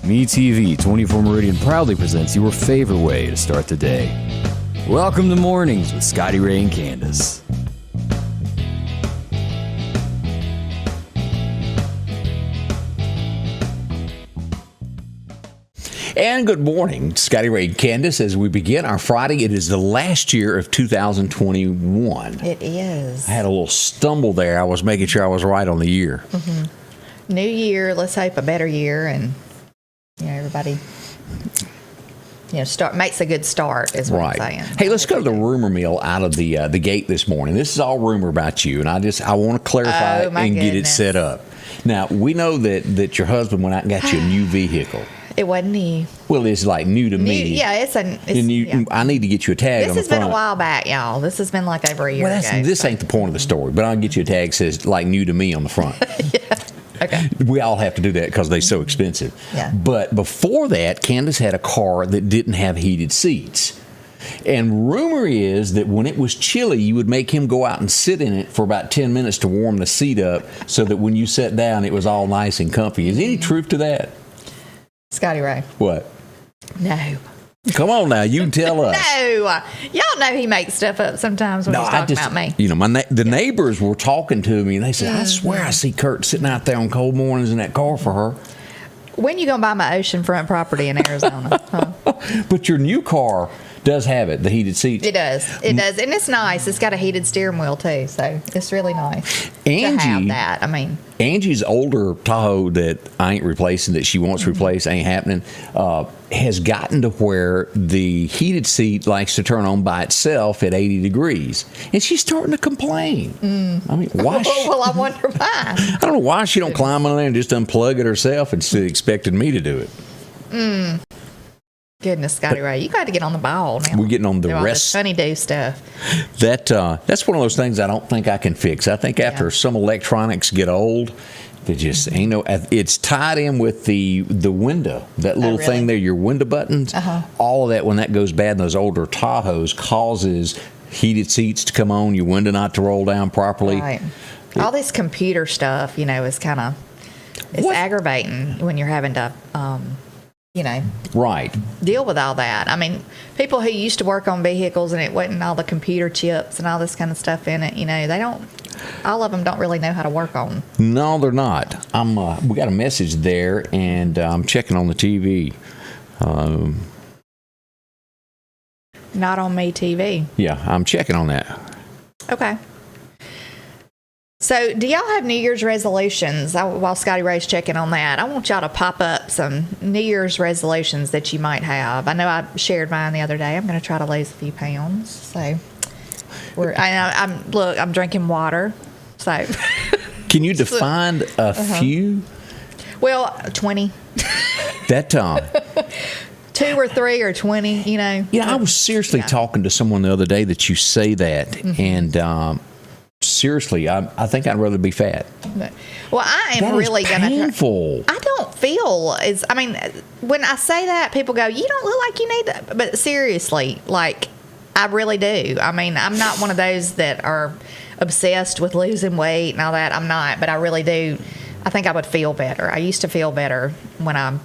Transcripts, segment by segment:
MeTV 24 Meridian proudly presents your favorite way to start the day. Welcome to Mornings with Scotty Ray and Candace. And good morning, Scotty Ray and Candace. As we begin our Friday, it is the last year of 2021. It is. I had a little stumble there. I was making sure I was right on the year. Mm-hmm. New year, let's hope a better year, and everybody makes a good start, is what I'm saying. Hey, let's go to the rumor mill out of the gate this morning. This is all rumor about you, and I want to clarify and get it set up. Now, we know that your husband went out and got you a new vehicle. It wasn't new. Well, it's like new to me. Yeah, it's yeah. I need to get you a tag on the front. This has been a while back, y'all. This has been like over a year ago. This ain't the point of the story, but I'll get you a tag that says like new to me on the front. Yeah. Okay. We all have to do that because they're so expensive. Yeah. But before that, Candace had a car that didn't have heated seats. And rumor is that when it was chilly, you would make him go out and sit in it for about 10 minutes to warm the seat up so that when you sat down, it was all nice and comfy. Is any truth to that? Scotty Ray. What? No. Come on now, you tell us. No. Y'all know he makes stuff up sometimes when he's talking about me. The neighbors were talking to me, and they said, I swear I see Kurt sitting out there on cold mornings in that car for her. When you going to buy my oceanfront property in Arizona? Huh? But your new car does have the heated seats. It does. It does. And it's nice. It's got a heated steering wheel, too. So it's really nice to have that. Angie's older Tahoe that I ain't replacing, that she wants replaced, ain't happening, has gotten to where the heated seat likes to turn on by itself at 80 degrees. And she's starting to complain. I mean, why? Well, I wonder why. I don't know why she don't climb on there and just unplug it herself instead of expecting me to do it. Goodness, Scotty Ray, you got to get on the ball now. We're getting on the rest. rest. Honeydew stuff. That's one of those things I don't think I can fix. I think after some electronics get old, they just ain't no. It's tied in with the window, that little thing there, your window buttons. All of that, when that goes bad in those older Tahoes, causes heated seats to come on, your window not to roll down properly. Right. All this computer stuff, is kind of aggravating when you're having to. Right. Deal with all that. I mean, people who used to work on vehicles and it wasn't all the computer chips and all this kind of stuff in it, all of them don't really know how to work on. No, they're not. We got a message there, and I'm checking on the TV. Not on MeTV. Yeah, I'm checking on that. Okay. So, do y'all have New Year's resolutions? While Scotty Ray's checking on that, I want y'all to pop up some New Year's resolutions that you might have. I know I shared mine the other day. I'm going to try to lose a few pounds. So, I'm drinking water. So, can you define a few? Well, 20. That 2 or 3 or 20. Yeah, I was seriously talking to someone the other day that you say that, and. Seriously, I think I'd rather be fat. Well, I am really going to. Painful. I don't feel when I say that, people go, "You don't look like you need that." But seriously, I really do. I'm not one of those that are obsessed with losing weight and all that. I'm not, but I really do. I think I would feel better. I used to feel better when I,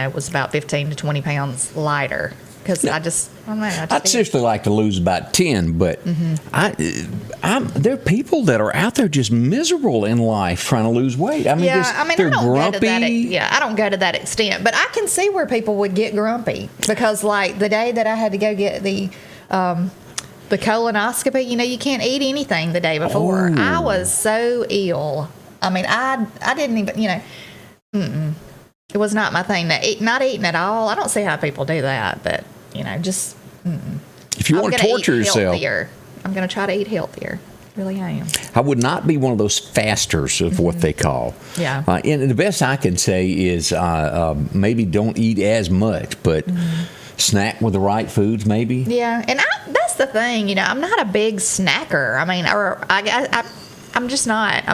was about 15 to 20 pounds lighter. Because I don't know. I'd seriously like to lose about 10, but there are people that are out there just miserable in life trying to lose weight. They're grumpy. I don't go to that extent, but I can see where people would get grumpy because, the day that I had to go get the colonoscopy, you can't eat anything the day before. I was so ill. I didn't even, It was not my thing. Not eating at all. I don't see how people do that, but just. If you want to torture yourself, I'm going to try to eat healthier. Really, I am. I would not be one of those fasters of what they call. Yeah. And the best I can say is maybe don't eat as much, but snack with the right foods, maybe. Yeah, and that's the thing. I'm not a big snacker. I'm just not.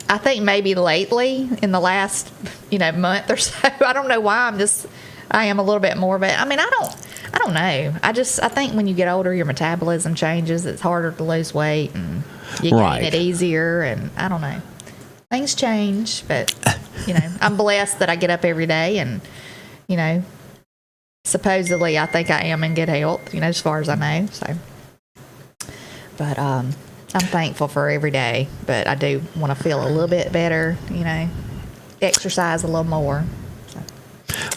I think maybe lately in the last, month or so, I don't know why I am a little bit more, but I don't know. I think when you get older, your metabolism changes. It's harder to lose weight and you gain it easier. And I don't know. Things change, but I'm blessed that I get up every day and, supposedly I think I am in good health, as far as I know. So, but I'm thankful for every day, but I do want to feel a little bit better, exercise a little more. So,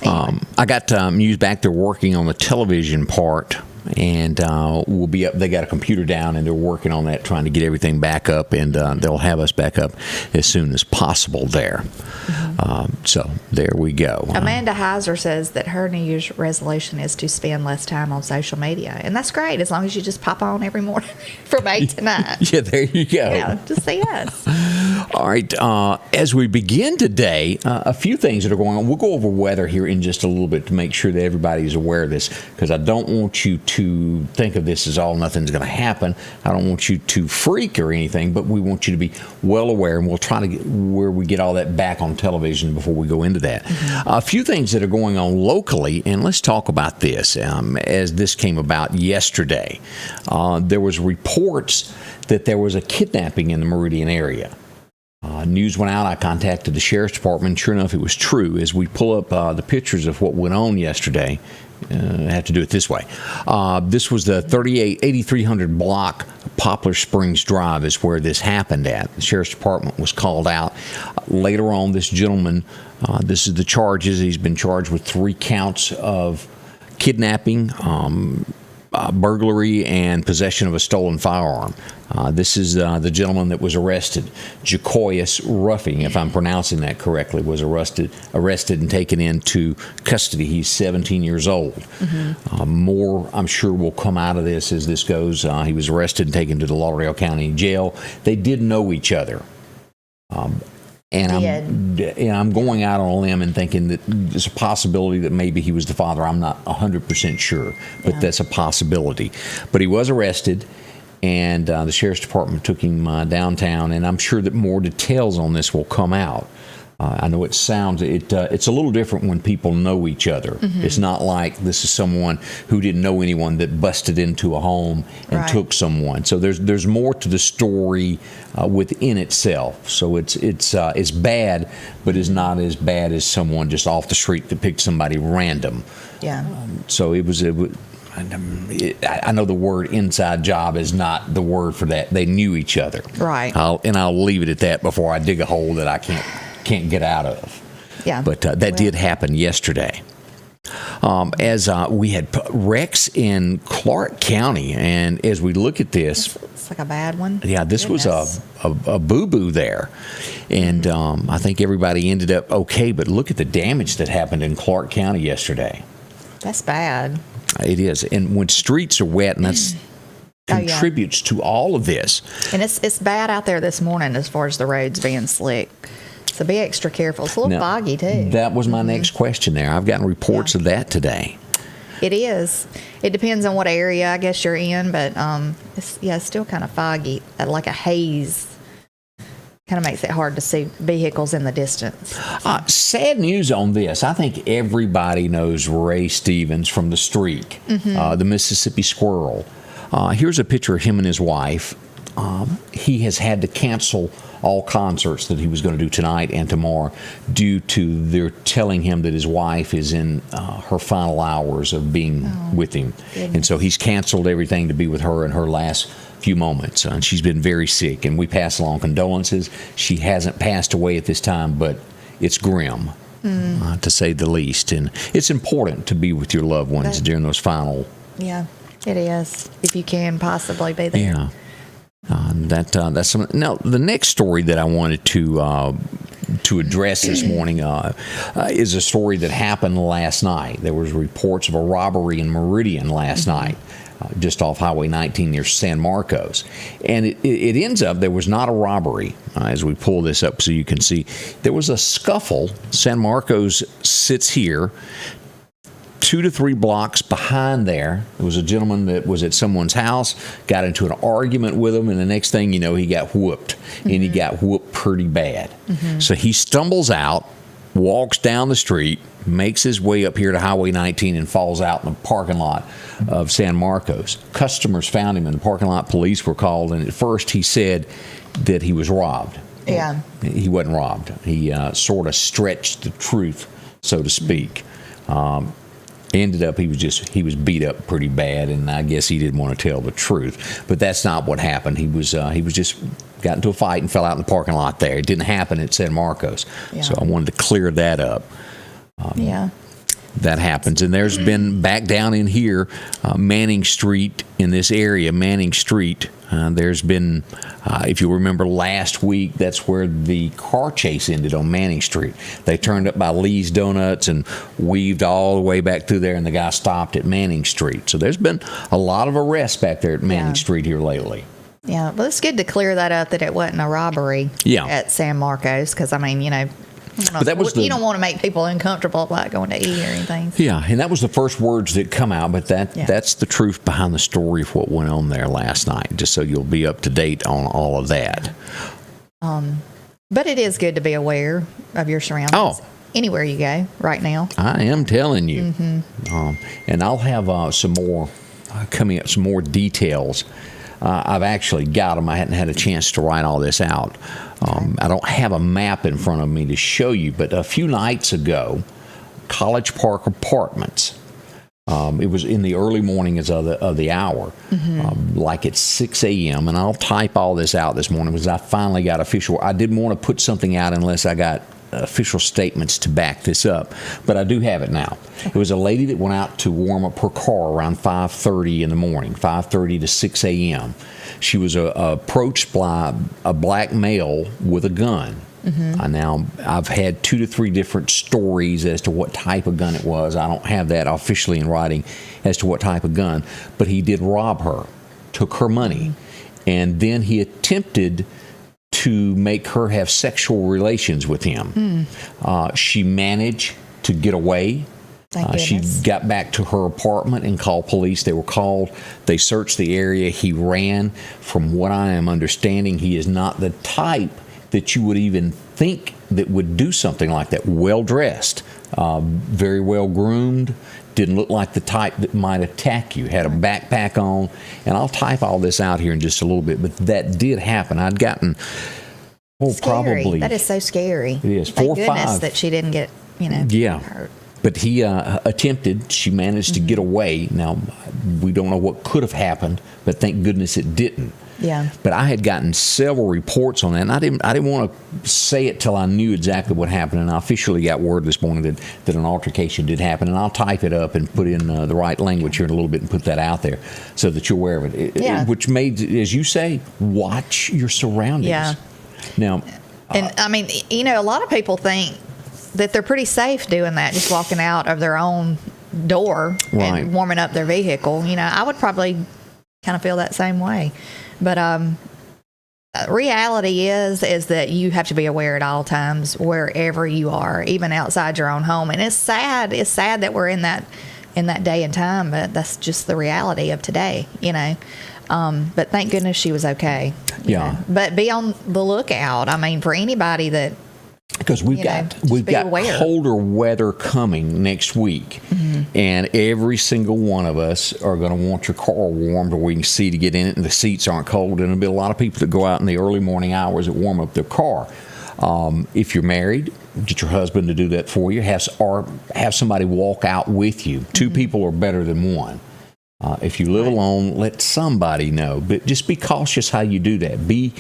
anyway. I got Muse back there working on the television part, and we'll be up. They got a computer down, and they're working on that, trying to get everything back up, and they'll have us back up as soon as possible there. So there we go. Amanda Heiser says that her New Year's resolution is to spend less time on social media, and that's great as long as you just pop on every morning from 8 to 9. Yeah, there you go. Just say yes. All right. As we begin today, a few things that are going on. We'll go over weather here in just a little bit to make sure that everybody's aware of this, because I don't want you to think of this as all nothing's going to happen. I don't want you to freak or anything, but we want you to be well aware, and we'll try to get where we get all that back on television before we go into that. A few things that are going on locally, and let's talk about this. As this came about yesterday, there was reports that there was a kidnapping in the Meridian area. News went out. I contacted the sheriff's department. Sure enough, it was true. As we pull up the pictures of what went on yesterday, I have to do it this way. This was the 8300 block, Poplar Springs Drive is where this happened at. The sheriff's department was called out. Later on, this gentleman, this is the charges. He's been charged with 3 counts of kidnapping, burglary, and possession of a stolen firearm. This is the gentleman that was arrested. Jacoyus Ruffing, if I'm pronouncing that correctly, was arrested and taken into custody. He's 17 years old. More, I'm sure, will come out of this as this goes. He was arrested and taken to the Lauderdale County Jail. They did know each other. And I'm going out on a limb and thinking that there's a possibility that maybe he was the father. I'm not 100% sure, but that's a possibility. But he was arrested, and the sheriff's department took him downtown, and I'm sure that more details on this will come out. I know it's a little different when people know each other. It's not like this is someone who didn't know anyone that busted into a home and took someone. So there's more to the story within itself. So it's bad, but it's not as bad as someone just off the street that picked somebody random. Yeah. So it was. I know the word inside job is not the word for that. They knew each other. Right. I'll leave it at that before I dig a hole that I can't get out of. Yeah. But that did happen yesterday. As we had wrecks in Clark County, and as we look at this, it's like a bad one. Yeah, this was a boo-boo there, and I think everybody ended up okay. But look at the damage that happened in Clark County yesterday. That's bad. It is, and when streets are wet, and that's contributes to all of this. And it's bad out there this morning as far as the roads being slick. So be extra careful. It's a little foggy, too. That was my next question there. I've gotten reports of that today. It is. It depends on what area I guess you're in, but it's still kind of foggy, like a haze. Kind of makes it hard to see vehicles in the distance. Sad news on this. I think everybody knows Ray Stevens from The Streak, the Mississippi Squirrel. Here's a picture of him and his wife. He has had to cancel all concerts that he was going to do tonight and tomorrow due to their telling him that his wife is in her final hours of being with him. Goodness. And so he's canceled everything to be with her in her last few moments. And she's been very sick, and we pass along condolences. She hasn't passed away at this time, but it's grim, to say the least. And it's important to be with your loved ones during those final. Yeah, it is. If you can possibly be there. Yeah. That's something. Now, the next story that I wanted to address this morning is a story that happened last night. There was reports of a robbery in Meridian last night, just off Highway 19 near San Marcos. And it ends up there was not a robbery. As we pull this up so you can see, there was a scuffle. San Marcos sits here. 2 to 3 blocks behind there was a gentleman that was at someone's house, got into an argument with him, and the next thing you know, he got whooped, and he got whooped pretty bad. So he stumbles out, walks down the street, makes his way up here to Highway 19, and falls out in the parking lot of San Marcos. Customers found him in the parking lot. Police were called, and at first he said that he was robbed. Yeah. He wasn't robbed. He sort of stretched the truth, so to speak. Ended up he was beat up pretty bad, and I guess he didn't want to tell the truth. But that's not what happened. He was just got into a fight and fell out in the parking lot there. It didn't happen at San Marcos. Yeah. So I wanted to clear that up. That happens. And there's been back down in here, Manning Street, in this area, Manning Street, there's been, if you remember last week, that's where the car chase ended on Manning Street. They turned up by Lee's Donuts and weaved all the way back through there, and the guy stopped at Manning Street. So there's been a lot of arrests back there at Manning Street here lately. Yeah, well, it's good to clear that up, that it wasn't a robbery at San Marcos, because, I mean, but that was you don't want to make people uncomfortable about going to eat or anything. Yeah, and that was the first words that come out, but that's the truth behind the story of what went on there last night, just so you'll be up to date on all of that. But it is good to be aware of your surroundings. Anywhere you go right now. I am telling you. And I'll have some more coming up, some more details. I've actually got them. I hadn't had a chance to write all this out. I don't have a map in front of me to show you, but a few nights ago, College Park Apartments, it was in the early mornings of the hour, like at 6 a.m., and I'll type all this out this morning because I finally got official. I didn't want to put something out unless I got official statements to back this up, but I do have it now. It was a lady that went out to warm up her car around 5:30 in the morning, 5:30 to 6 a.m. She was approached by a black male with a gun. Now, I've had 2 to 3 different stories as to what type of gun it was. I don't have that officially in writing as to what type of gun, but he did rob her, took her money, and then he attempted to make her have sexual relations with him. She managed to get away. She got back to her apartment and called police. They were called. They searched the area. He ran. From what I am understanding, he is not the type that you would even think that would do something like that. Well dressed, very well groomed. Didn't look like the type that might attack you. Had a backpack on. And I'll type all this out here in just a little bit, but that did happen. I'd gotten, probably. That is so scary. It is. Thank 4 or goodness 5. that she didn't get, hurt. But he attempted. She managed to get away. Now, we don't know what could have happened, but thank goodness it didn't. Yeah. But I had gotten several reports on that, and I didn't want to say it till I knew exactly what happened. And I officially got word this morning that an altercation did happen, and I'll type it up and put in the right language here in a little bit and put that out there so that you're aware of it. Which made, as you say, watch your surroundings. Yeah. Now, and I mean, a lot of people think that they're pretty safe doing that, just walking out of their own door and warming up their vehicle. I would probably kind of feel that same way. But reality is that you have to be aware at all times, wherever you are, even outside your own home. And it's sad. It's sad that we're in that day and time, but that's just the reality of today, But thank goodness she was okay. Yeah. But be on the lookout. I mean, for anybody that, because we've got colder weather coming next week, and every single one of us are going to want your car warmed where we can see to get in it, and the seats aren't cold. And there'll be a lot of people that go out in the early morning hours that warm up their car. If you're married, get your husband to do that for you. Have somebody walk out with you. 2 people are better than one. If you live alone, let somebody know. But just be cautious how you do that. Be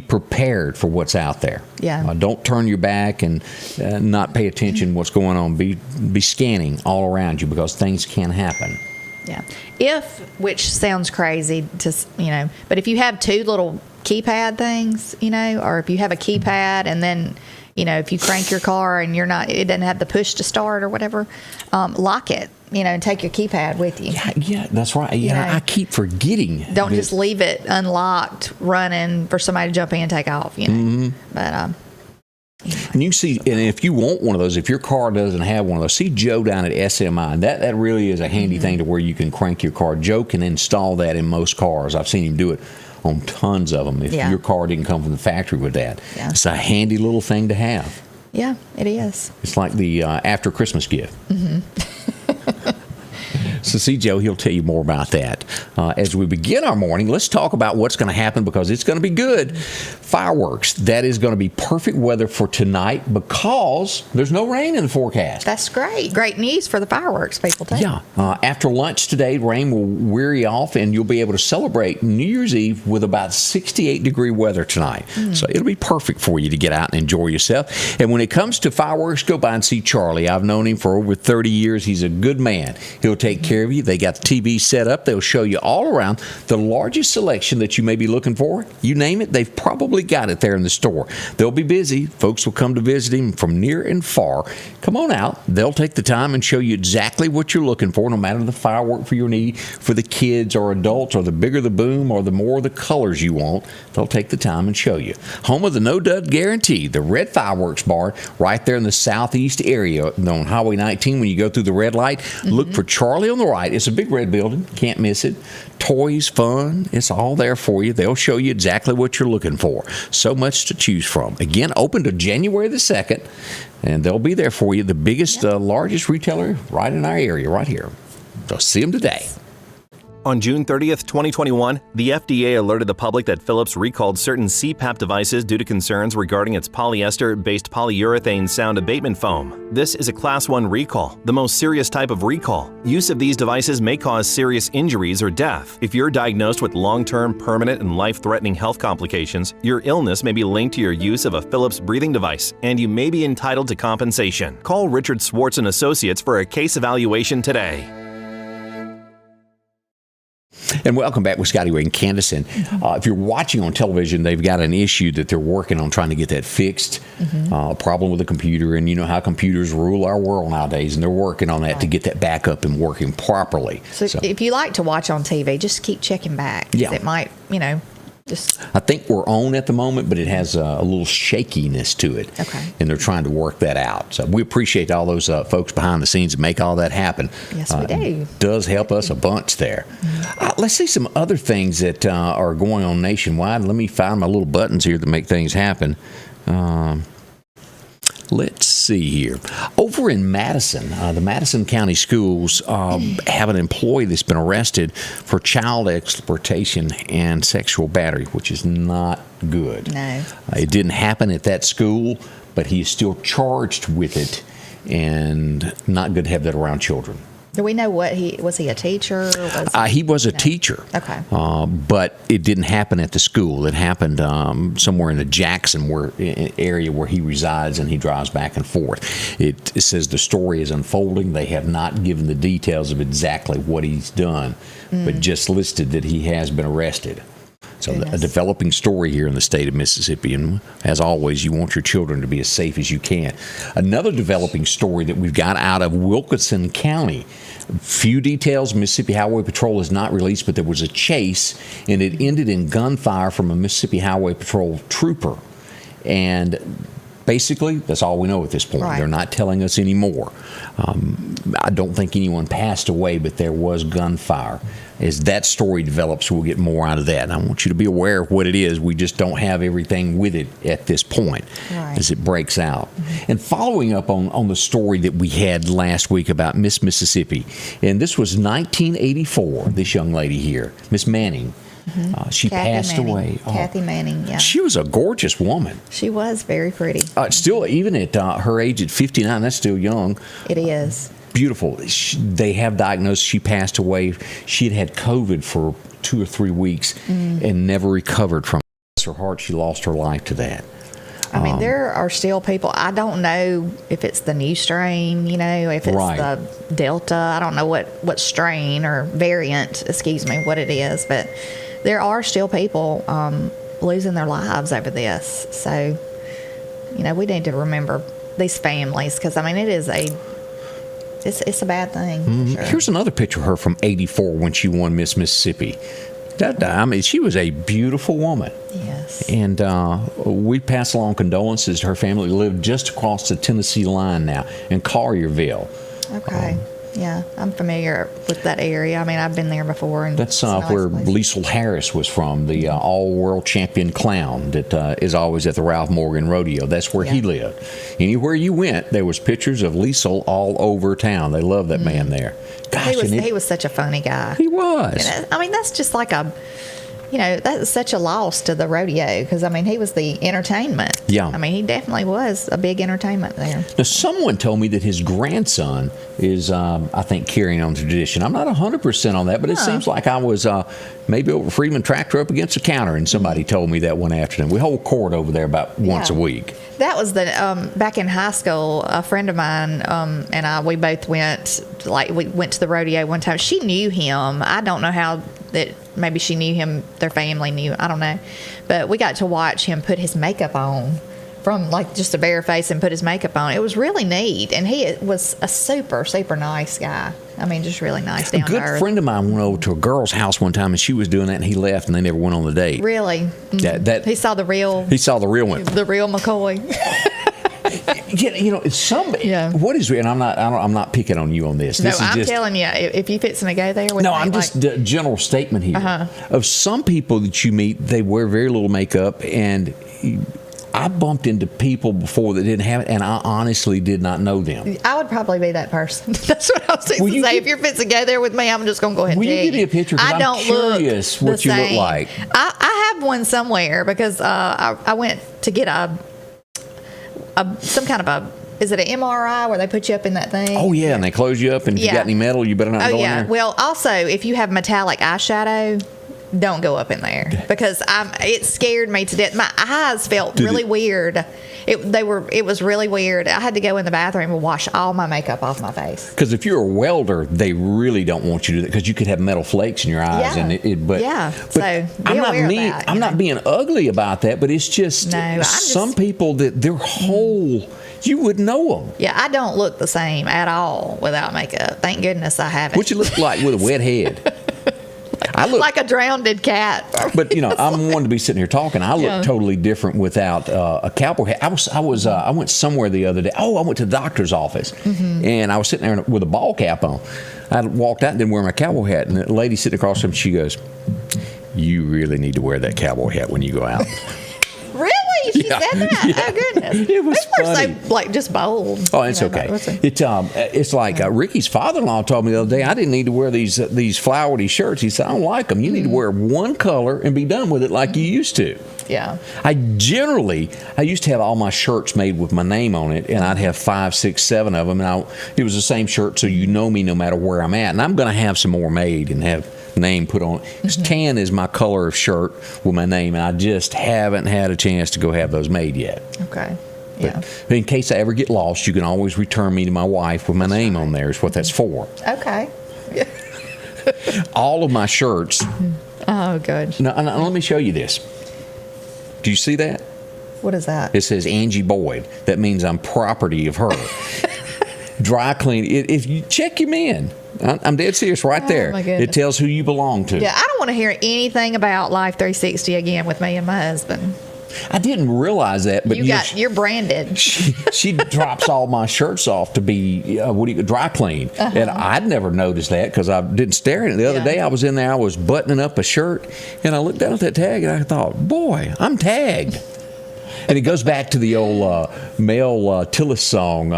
prepared for what's out there. Yeah. Don't turn your back and not pay attention to what's going on. Be scanning all around you because things can happen. Yeah. Which sounds crazy but if you have 2 little keypad things, or if you have a keypad and then, if you crank your car and it doesn't have the push to start or whatever, lock it, and take your keypad with you. Yeah, that's right. Yeah, I keep forgetting. Don't just leave it unlocked, running for somebody to jump in and take off, But, and you can see, and if you want one of those, if your car doesn't have one of those, see Joe down at SMI. That really is a handy thing to where you can crank your car. Joe can install that in most cars. I've seen him do it on tons of them if your car didn't come from the factory with that. Yeah. It's a handy little thing to have. Yeah, it is. It's like the after Christmas gift. So see Joe, he'll tell you more about that. As we begin our morning, let's talk about what's going to happen because it's going to be good. Fireworks. That is going to be perfect weather for tonight because there's no rain in the forecast. That's great. Great news for the fireworks people, too. Yeah. After lunch today, rain will weary off, and you'll be able to celebrate New Year's Eve with about 68-degree weather tonight. So it'll be perfect for you to get out and enjoy yourself. And when it comes to fireworks, go by and see Charlie. I've known him for over 30 years. He's a good man. He'll take care of you. They got the TV set up. They'll show you all around the largest selection that you may be looking for. You name it, they've probably got it there in the store. They'll be busy. Folks will come to visit him from near and far. Come on out. They'll take the time and show you exactly what you're looking for, no matter the firework for your need, for the kids or adults, or the bigger the boom or the more the colors you want. They'll take the time and show you. Home of the No Dud Guarantee, the Red Fireworks Bar, right there in the southeast area on Highway 19. When you go through the red light, look for Charlie on the right. It's a big red building. Can't miss it. Toys, fun, it's all there for you. They'll show you exactly what you're looking for. So much to choose from. Again, open to January the 2nd, and they'll be there for you. The biggest, largest retailer right in our area, right here. So see them today. On June 30th, 2021, the FDA alerted the public that Phillips recalled certain CPAP devices due to concerns regarding its polyester-based polyurethane sound abatement foam. This is a Class 1 recall, the most serious type of recall. Use of these devices may cause serious injuries or death. If you're diagnosed with long-term, permanent, and life-threatening health complications, your illness may be linked to your use of a Phillips breathing device, and you may be entitled to compensation. Call Richard Swartz & Associates for a case evaluation today. And welcome back with Scotty Ray and Candace. And if you're watching on television, they've got an issue that they're working on trying to get that fixed. A problem with the computer. And you know how computers rule our world nowadays. And they're working on that to get that back up and working properly. So if you like to watch on TV, just keep checking back. Yeah. It might, just... I think we're on at the moment, but it has a little shakiness to it. Okay. And they're trying to work that out. So we appreciate all those folks behind the scenes that make all that happen. Yes, we do. It does help us a bunch there. Let's see some other things that are going on nationwide. Let me find my little buttons here to make things happen. Let's see here. Over in Madison, the Madison County Schools have an employee that's been arrested for child exploitation and sexual battery, which is not good. No. It didn't happen at that school, but he is still charged with it, and not good to have that around children. Do we know what was he a teacher? Or He was a teacher. Okay. But it didn't happen at the school. It happened somewhere in the Jackson area where he resides, and he drives back and forth. It says the story is unfolding. They have not given the details of exactly what he's done, but just listed that he has been arrested. So a developing story here in the state of Mississippi. And as always, you want your children to be as safe as you can. Another developing story that we've got out of Wilkinson County. Few details Mississippi Highway Patrol has not released, but there was a chase, and it ended in gunfire from a Mississippi Highway Patrol trooper. And basically, that's all we know at this point. Right. They're not telling us anymore. I don't think anyone passed away, but there was gunfire. As that story develops, we'll get more out of that. And I want you to be aware of what it is. We just don't have everything with it at this point as it breaks out. And following up on the story that we had last week about Miss Mississippi, and this was 1984, this young lady here, Miss Manning. She passed away. Kathy Manning, yeah. She was a gorgeous woman. She was very pretty. Still, even at her age at 59, that's still young. It is. Beautiful. They have diagnosed she passed away. She had COVID for 2 or 3 weeks and never recovered from it. Bless her heart, she lost her life to that. I mean, there are still people. I don't know if it's the new strain, if it's the Delta. I don't know what strain or variant, what it is. But there are still people losing their lives over this. So, we need to remember these families because, it is it's a bad thing. Sure. Here's another picture of her from 84 when she won Miss Mississippi. She was a beautiful woman. Yes. And we pass along condolences to her family. Lived just across the Tennessee line now in Collierville. Okay. Yeah, I'm familiar with that area. I mean, I've been there before. And That's it's a nice where place. Liesl Harris was from, the all-world champion clown that is always at the Ralph Morgan Rodeo. That's where he lived. Anywhere you went, there was pictures of Liesl all over town. They loved that man there. Gosh, He was such a funny guy. He was. And I mean, that's just like that's such a loss to the rodeo because, I mean, he was the entertainment. Yeah. I mean, he definitely was a big entertainment there. Now, someone told me that his grandson is, I think, carrying on the tradition. I'm not 100% on that, but it seems like I was maybe over Freeman Tractor up against the counter, and somebody told me that one afternoon. We hold court over there about once a week. That was back in high school. A friend of mine and we both went. We went to the rodeo one time. She knew him. I don't know how that. Maybe she knew him. Their family knew. I don't know, but we got to watch him put his makeup on from just a bare face and put his makeup on. It was really neat, and he was a super nice guy. I mean, just really nice, down to earth. A good friend of mine went over to a girl's house one time, and she was doing that, and he left, and they never went on the date. Really? He saw the real. He saw the real one. The real McCoy. It's somebody. Yeah. What is real? And I'm not picking on you on this. No, I'm telling you, if you fixing to go there with me, I'm just a general statement here of some people that you meet. They wear very little makeup, and I bumped into people before that didn't have it, and I honestly did not know them. I would probably be that person. That's what I was going to say. If you're fixing to go there with me, I'm just going to go ahead and tell you. Will you give me a picture? Because I'm curious what you look like. I have one somewhere because I went to get some kind of is it an MRI where they put you up in that thing? Oh, yeah, and they close you up, and if you got any metal, you better not go in there. Well, also, if you have metallic eyeshadow, don't go up in there because it scared me to death. My eyes felt really weird. It was really weird. I had to go in the bathroom and wash all my makeup off my face. Because if you're a welder, they really don't want you to do that because you could have metal flakes in your eyes. Yeah. So I'm not being ugly about that, but it's just some people that their whole. You would know them. Yeah, I don't look the same at all without makeup. Thank goodness I haven't. What you look like with a wet head? I look like a drowned cat. But I'm one to be sitting here talking. I look totally different without a cowboy hat. I went somewhere the other day. I went to the doctor's office, and I was sitting there with a ball cap on. I walked out and didn't wear my cowboy hat, and the lady sitting across from me, she goes, "You really need to wear that cowboy hat when you go out." Really? She said that? Yeah. Oh, goodness. It was funny. So, just bold. Oh, it's okay. It's like Ricky's father-in-law told me the other day, I didn't need to wear these flowery shirts. He said, I don't like them. You need to wear one color and be done with it like you used to. Yeah. I used to have all my shirts made with my name on it, and I'd have 5, 6, 7 of them, and it was the same shirt, so you know me no matter where I'm at. And I'm going to have some more made and have name put on it. Tan is my color of shirt with my name, and I just haven't had a chance to go have those made yet. Okay. Yeah. But in case I ever get lost, you can always return me to my wife with my name on there. Is what that's for. Okay. All of my shirts. Oh, good. Now, let me show you this. Do you see that? What is that? It says Angie Boyd. That means I'm property of her. Dry clean. If you check your men, I'm dead serious right there. It tells who you belong to. Yeah, I don't want to hear anything about Life 360 again with me and my husband. I didn't realize that, but you're branded. She drops all my shirts off to be dry clean, and I'd never noticed that because I didn't stare at it. The other day I was in there, I was buttoning up a shirt, and I looked down at that tag, and I thought, boy, I'm tagged. And it goes back to the old Mel Tillis song,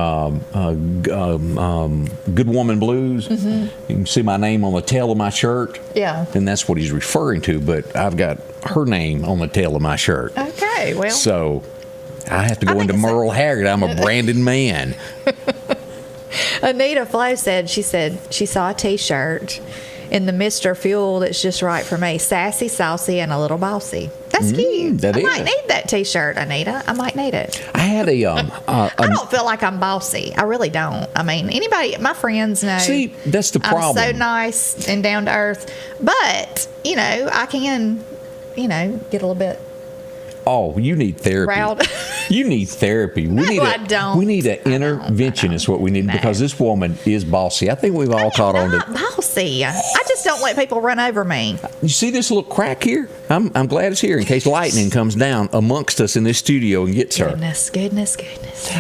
Good Woman Blues. You can see my name on the tail of my shirt. Yeah. And that's what he's referring to, but I've got her name on the tail of my shirt. Okay, well. So I have to go into Merle Haggard. I'm a branded man. Anita Flo said she saw a T-shirt in the Mr. Fuel that's just right for me. Sassy, saucy, and a little bossy. That's cute. I might need that T-shirt, Anita. I might need it. I had a. I don't feel like I'm bossy. I really don't. I mean, my friends know. See, that's the problem. I'm so nice and down to earth. But, I can, get a little bit. Oh, you need therapy. Proud. You need therapy. I don't. We need an interventionist. What we need, because this woman is bossy. I think we've all caught on to. Not bossy. I just don't let people run over me. You see this little crack here? I'm glad it's here in case lightning comes down amongst us in this studio and gets her. Goodness.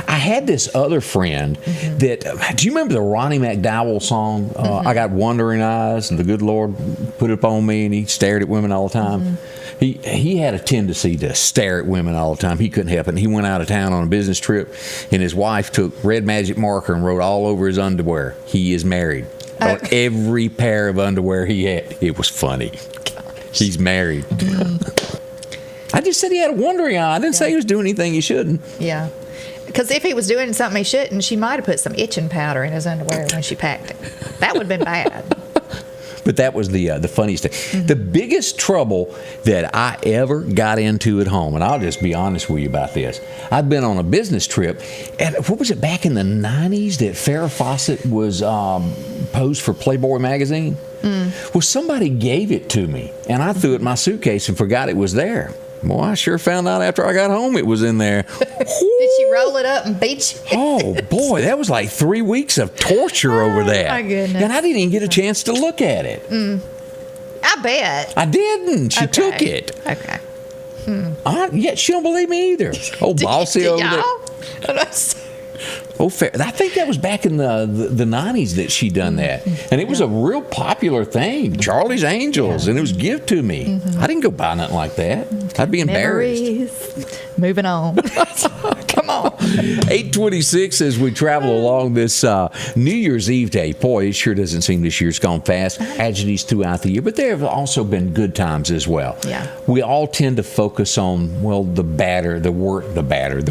I had this other friend that. Do you remember the Ronnie McDowell song? I got wandering eyes, and the good Lord put it upon me, and he stared at women all the time. He had a tendency to stare at women all the time. He couldn't help it. And he went out of town on a business trip, and his wife took red magic marker and wrote all over his underwear, "He is married." On every pair of underwear he had. It was funny. He's married. I just said he had a wandering eye. I didn't say he was doing anything he shouldn't. Yeah. Because if he was doing something he shouldn't, she might have put some itching powder in his underwear when she packed it. That would have been bad. But that was the funniest thing. The biggest trouble that I ever got into at home, and I'll just be honest with you about this. I'd been on a business trip, and what was it, back in the 90s that Farrah Fawcett was posed for Playboy magazine? Well, somebody gave it to me, and I threw it in my suitcase and forgot it was there. Well, I sure found out after I got home it was in there. Did she roll it up and beat you? Oh, boy, that was like 3 weeks of torture over that. My goodness. And I didn't even get a chance to look at it. I bet. I didn't. She took it. Okay. Yet she don't believe me either. Oh, bossy over there. Oh, fair. I think that was back in the 90s that she done that. And it was a real popular thing. Charlie's Angels. And it was gift to me. I didn't go buy nothing like that. I'd be embarrassed. Memories. Moving on. Come on. 8:26 as we travel along this New Year's Eve day. Boy, it sure doesn't seem this year's gone fast. Tragedies throughout the year, but there have also been good times as well. Yeah. We all tend to focus on, well, the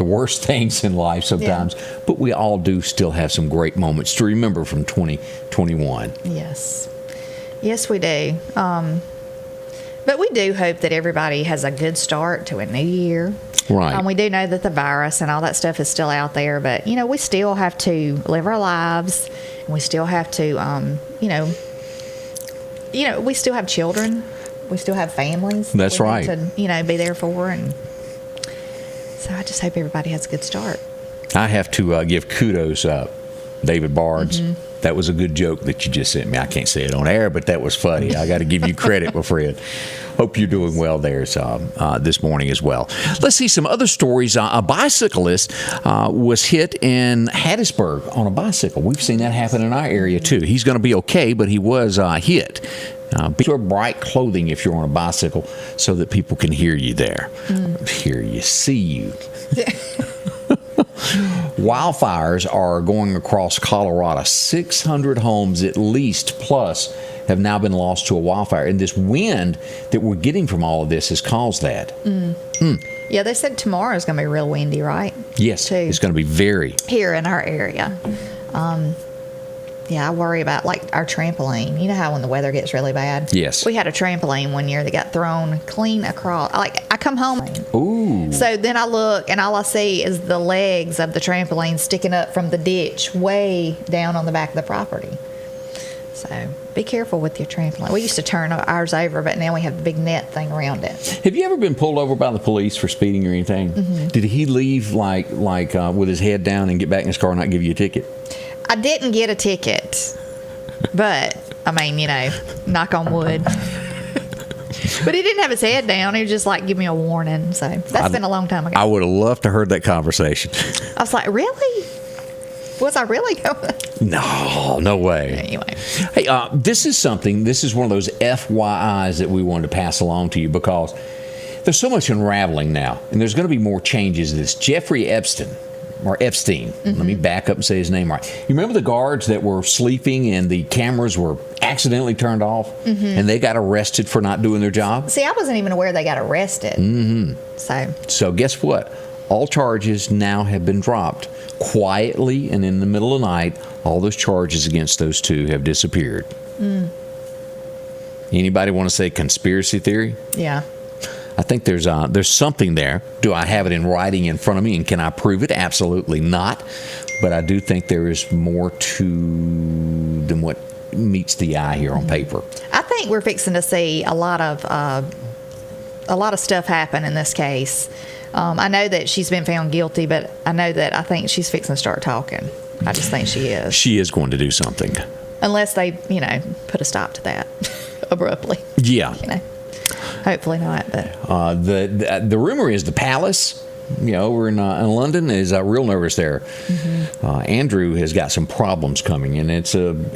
worst things in life sometimes, but we all do still have some great moments to remember from 2021. Yes. Yes, we do. But we do hope that everybody has a good start to a new year. Right. We do know that the virus and all that stuff is still out there, but, we still have to live our lives. And we still have to, we still have children. We still have families. That's we right. Need to, be there for. And so I just hope everybody has a good start. I have to give kudos up, David Barnes. That was a good joke that you just sent me. I can't say it on air, but that was funny. I got to give you credit, my friend. Hope you're doing well there this morning as well. Let's see some other stories. A bicyclist was hit in Hattiesburg on a bicycle. We've seen that happen in our area, too. He's going to be okay, but he was hit. Be sure bright clothing if you're on a bicycle so that people can hear you there. Hear you, see you. Wildfires are going across Colorado. 600 homes at least plus have now been lost to a wildfire. And this wind that we're getting from all of this has caused that. Yeah, they said tomorrow is going to be real windy, right? Yes, too. It's going to be very. Here in our area. I worry about, our trampoline. You know how when the weather gets really bad? Yes. We had a trampoline one year that got thrown clean across. I come home. Ooh. So then I look, and all I see is the legs of the trampoline sticking up from the ditch way down on the back of the property. So be careful with your trampoline. We used to turn ours over, but now we have the big net thing around it. Have you ever been pulled over by the police for speeding or anything? Did he leave with his head down and get back in his car and not give you a ticket? I didn't get a ticket, but knock on wood. But he didn't have his head down. He was just give me a warning. So that's been a long time ago. I would have loved to heard that conversation. I was like, really? Was I really going? No way. Anyway. Hey, this is one of those FYIs that we wanted to pass along to you because there's so much unraveling now, and there's going to be more changes. This Jeffery Epstein. Let me back up and say his name right. You remember the guards that were sleeping and the cameras were accidentally turned off and they got arrested for not doing their job? See, I wasn't even aware they got arrested. So guess what? All charges now have been dropped. Quietly and in the middle of the night, all those charges against those two have disappeared. Anybody want to say conspiracy theory? Yeah. I think there's something there. Do I have it in writing in front of me, and can I prove it? Absolutely not. But I do think there is more to than what meets the eye here on paper. I think we're fixing to see a lot of stuff happen in this case. I know that she's been found guilty, but I think she's fixing to start talking. I just think she is. She is going to do something. Unless they, put a stop to that abruptly. Yeah. Hopefully not. But the rumor is the Palace, over in London, is real nervous there. Mm-hmm. Andrew has got some problems coming, and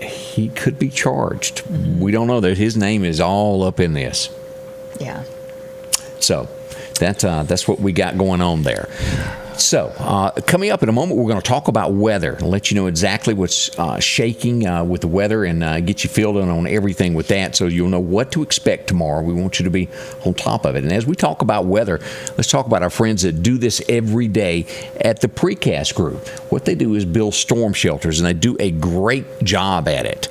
he could be charged. Mm-hmm. We don't know that his name is all up in this. Yeah. So that's what we got going on there. So, coming up in a moment, we're going to talk about weather, let you know exactly what's shaking with the weather, and get you filled in on everything with that, so you'll know what to expect tomorrow. We want you to be on top of it. And as we talk about weather, let's talk about our friends that do this every day at the Precast Group. What they do is build storm shelters, and they do a great job at it.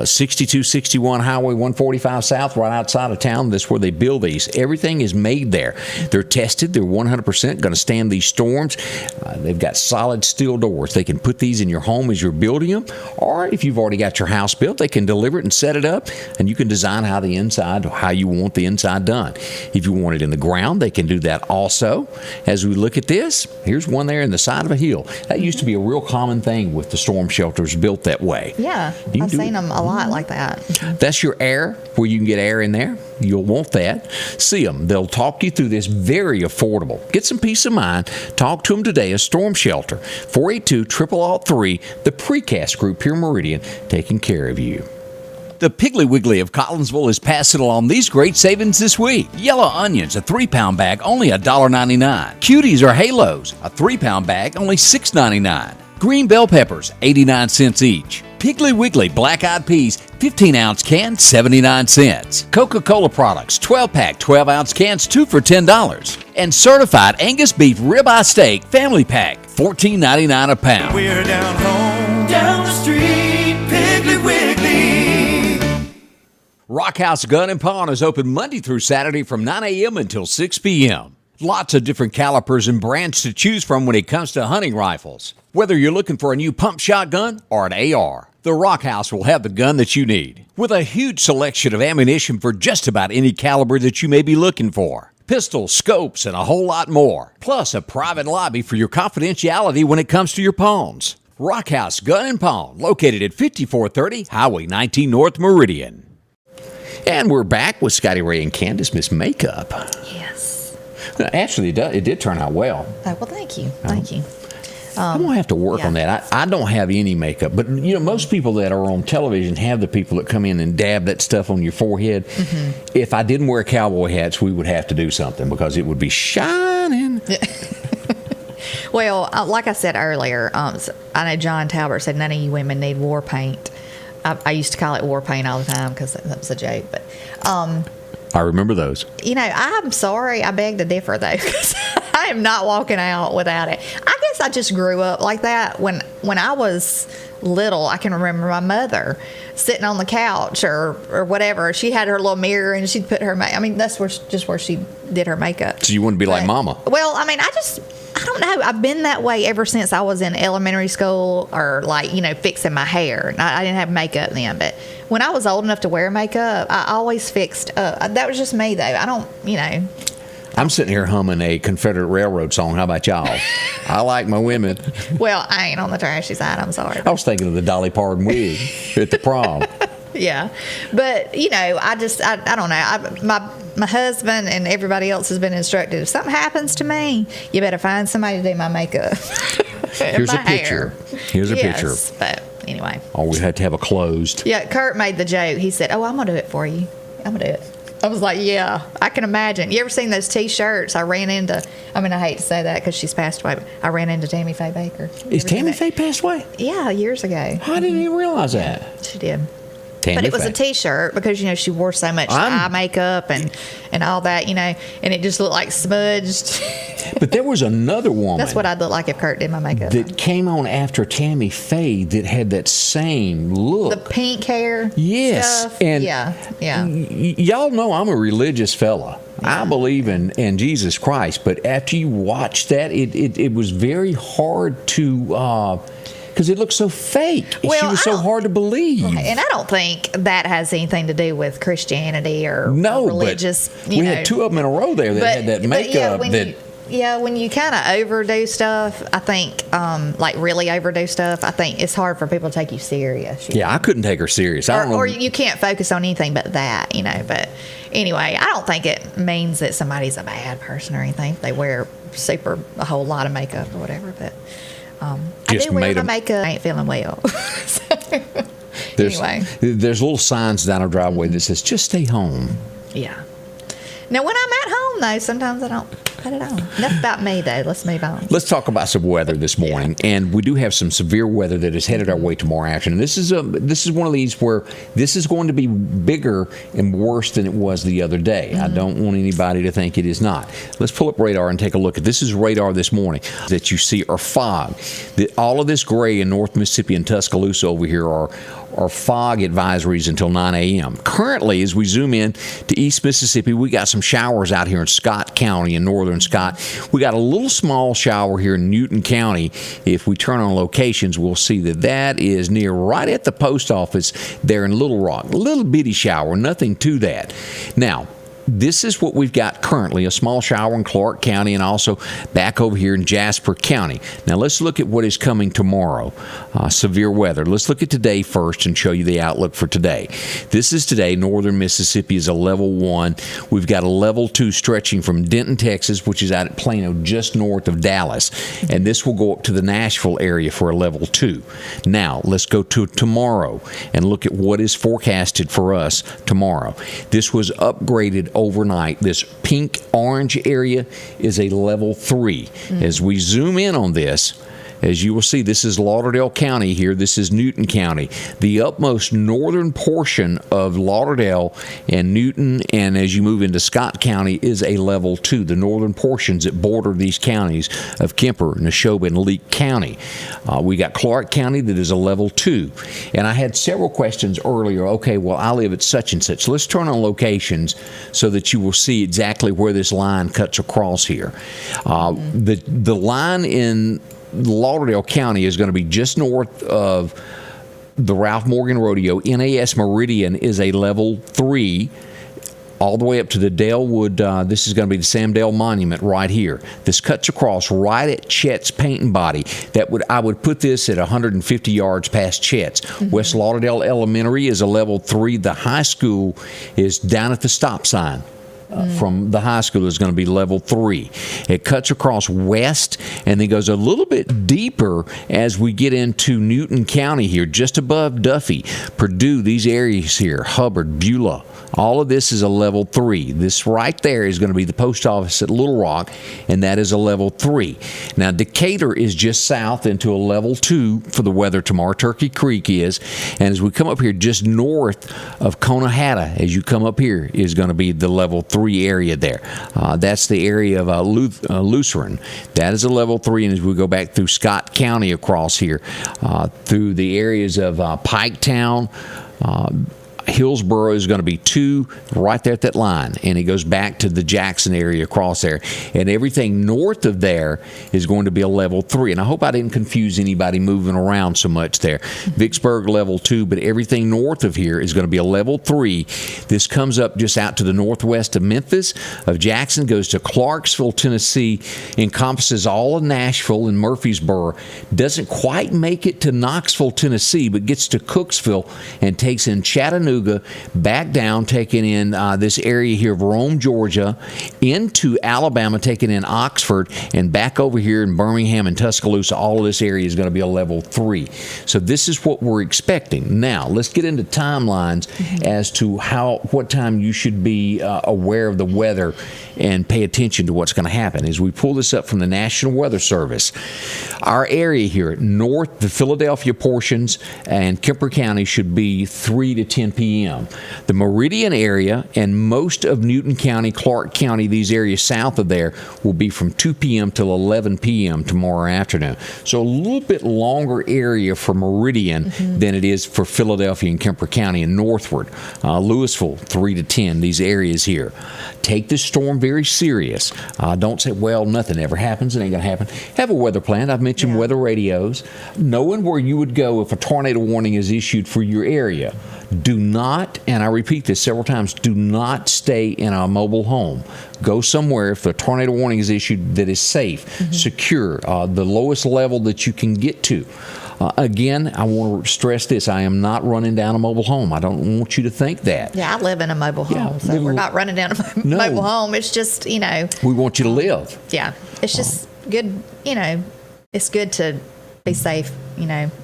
6261 Highway 145 South, right outside of town. That's where they build these. Everything is made there. They're tested. They're 100% going to stand these storms. They've got solid steel doors. They can put these in your home as you're building them, or if you've already got your house built, they can deliver it and set it up, and you can design how you want the inside done. If you want it in the ground, they can do that also. As we look at this, here's one there in the side of a hill. That used to be a real common thing with the storm shelters built that way. Yeah, I've seen them a lot like that. That's your air, where you can get air in there. You'll want that. See them. They'll talk you through this. Very affordable. Get some peace of mind. Talk to them today. A storm shelter. 482-0003. The Precast Group here in Meridian, taking care of you. The Piggly Wiggly of Collinsville is passing along these great savings this week. Yellow onions, a 3-pound bag, only $1.99. Cuties or halos, a 3-pound bag, only $6.99. Green bell peppers, 89 cents each. Piggly Wiggly black-eyed peas, 15-ounce can, 79 cents. Coca-Cola products, 12-pack, 12-ounce cans, 2 for $10. And certified Angus beef ribeye steak, family pack, $14.99 a pound. We're down home, down the street, Piggly Wiggly. Rock House Gun and Pawn is open Monday through Saturday from 9 a.m. until 6 p.m. Lots of different calibers and brands to choose from when it comes to hunting rifles. Whether you're looking for a new pump shotgun or an AR, the Rock House will have the gun that you need, with a huge selection of ammunition for just about any caliber that you may be looking for. Pistols, scopes, and a whole lot more. Plus a private lobby for your confidentiality when it comes to your pawns. Rock House Gun and Pawn, located at 5430 Highway 19 North Meridian. And we're back with Scotty Ray and Candace, Miss Makeup. Yes. Actually, it did turn out well. Oh, well, thank you. Thank you. I'm going to have to work on that. I don't have any makeup, but most people that are on television have the people that come in and dab that stuff on your forehead. Mm-hmm. If I didn't wear cowboy hats, we would have to do something because it would be shining. Well, like I said earlier, I know John Talbot said none of you women need war paint. I used to call it war paint all the time because that was a joke, but I remember those. I'm sorry. I beg to differ, though, because I am not walking out without it. I guess I just grew up like that. When I was little, I can remember my mother sitting on the couch or whatever. She had her little mirror, and she'd put her that's where she did her makeup. So you wouldn't be like Mama? Well, I don't know. I've been that way ever since I was in elementary school or fixing my hair. I didn't have makeup then, but when I was old enough to wear makeup, I always fixed up. That was just me, though. I don't. I'm sitting here humming a Confederate Railroad song. How about y'all? I like my women. Well, I ain't on the trashy side. I'm sorry. I was thinking of the Dolly Parton wig at the prom. Yeah, but I don't know. My husband and everybody else has been instructed. If something happens to me, you better find somebody to do my makeup. Here's a picture. Here's a picture. But anyway. Or we had to have a closed. Yeah, Kurt made the joke. He said, "Oh, I'm gonna do it for you. I'm gonna do it." I was like, "Yeah, I can imagine." You ever seen those T-shirts? I hate to say that because she's passed away, but I ran into Tammy Faye Baker. Is Tammy Faye passed away? Yeah, years ago. I didn't even realize that. She did. Tammy but it was Faye. a T-shirt because she wore so much eye makeup and all that, and it just looked like smudged. But there was another woman. That's what I'd look like if Kurt did my makeup. That came on after Tammy Faye that had that same look. The pink hair. Yes, stuff. and yeah. Y'all know I'm a religious fella. Yeah. I believe in Jesus Christ, but after you watch that, it was very hard to. Because it looked so fake. Well, she was so hard to believe. And I don't think that has anything to do with Christianity or religious. But we had two of them in a row there that had that makeup Yeah, when you kind of overdo stuff, I think, like really overdo stuff, I think it's hard for people to take you serious. Yeah, I couldn't take her serious. I don't know. Or you can't focus on anything but that, But anyway, I don't think it means that somebody's a bad person or anything if they wear a whole lot of makeup or whatever. But I do wear my makeup. I ain't feeling well. Anyway. There's little signs down our driveway that says, just stay home. Yeah. Now, when I'm at home, though, sometimes I don't put it on. Enough about me, though. Let's move on. Let's talk about some weather this morning. Yeah. And we do have some severe weather that is headed our way tomorrow afternoon. This is one of these where this is going to be bigger and worse than it was the other day. Mm-hmm. I don't want anybody to think it is not. Let's pull up radar and take a look at this. Is radar this morning that you see are fog. All of this gray in North Mississippi and Tuscaloosa over here are fog advisories until 9 a.m. Currently, as we zoom in to East Mississippi, we got some showers out here in Scott County in northern Scott. We got a little small shower here in Newton County. If we turn on locations, we'll see that is near right at the post office there in Little Rock. A little bitty shower, nothing to that. Now, this is what we've got currently, a small shower in Clark County and also back over here in Jasper County. Now, let's look at what is coming tomorrow, severe weather. Let's look at today first and show you the outlook for today. This is today. Northern Mississippi is a level 1. We've got a level 2 stretching from Denton, Texas, which is out at Plano, just north of Dallas. And this will go up to the Nashville area for a level 2. Now, let's go to tomorrow and look at what is forecasted for us tomorrow. This was upgraded overnight. This pink-orange area is a level 3. As we zoom in on this, as you will see, this is Lauderdale County here. This is Newton County. The upmost northern portion of Lauderdale and Newton, and as you move into Scott County, is a level 2. The northern portions that border these counties of Kemper, Neshoba, and Leake County. We got Clark County that is a level 2. And I had several questions earlier. Okay, well, I live at such and such. Let's turn on locations so that you will see exactly where this line cuts across here. The line in Lauderdale County is going to be just north of the Ralph Morgan Rodeo. NAS Meridian is a level 3 all the way up to the Dalewood. This is going to be the Sam Dale Monument right here. This cuts across right at Chet's Paint and Body. I would put this at 150 yards past Chet's. West Lauderdale Elementary is a level 3. The high school is down at the stop sign. From the high school is going to be level 3. It cuts across west and then goes a little bit deeper as we get into Newton County here, just above Duffy, Purdue, these areas here, Hubbard, Beulah. All of this is a level 3. This right there is going to be the post office at Little Rock, and that is a level 3. Now, Decatur is just south into a level 2 for the weather tomorrow. Turkey Creek is. And as we come up here just north of Conahatta, as you come up here, is going to be the level 3 area there. That's the area of Lucerne. That is a level 3. And as we go back through Scott County across here, through the areas of Piketown, Hillsboro is going to be 2 right there at that line, and it goes back to the Jackson area across there, and everything north of there is going to be a level 3. And I hope I didn't confuse anybody moving around so much there. Vicksburg level 2, but everything north of here is going to be a level 3. This comes up just out to the northwest of Memphis, of Jackson, goes to Clarksville, Tennessee, encompasses all of Nashville and Murfreesboro, doesn't quite make it to Knoxville, Tennessee, but gets to Cooksville and takes in Chattanooga, back down, taking in this area here of Rome, Georgia, into Alabama, taking in Oxford, and back over here in Birmingham and Tuscaloosa. All of this area is going to be a level 3. So this is what we're expecting. Now, let's get into timelines as to what time you should be aware of the weather and pay attention to what's going to happen. As we pull this up from the National Weather Service, our area here north, the Philadelphia portions and Kemper County should be 3 to 10 p.m. The Meridian area and most of Newton County, Clark County, these areas south of there will be from 2 p.m. till 11 p.m. tomorrow afternoon. So a little bit longer area for Meridian than it is for Philadelphia and Kemper County and northward. Louisville, 3 to 10, these areas here. Take this storm very serious. Don't say, well, nothing ever happens. It ain't going to happen. Have a weather plan. I've mentioned weather radios. Knowing where you would go if a tornado warning is issued for your area. Do not, and I repeat this several times, do not stay in a mobile home. Go somewhere, if a tornado warning is issued, that is safe, secure, the lowest level that you can get to. Again, I want to stress this. I am not running down a mobile home. I don't want you to think that. Yeah, I live in a mobile home, so we're not running down a mobile home. It's just, we want you to live. Yeah, it's just good, it's good to be safe,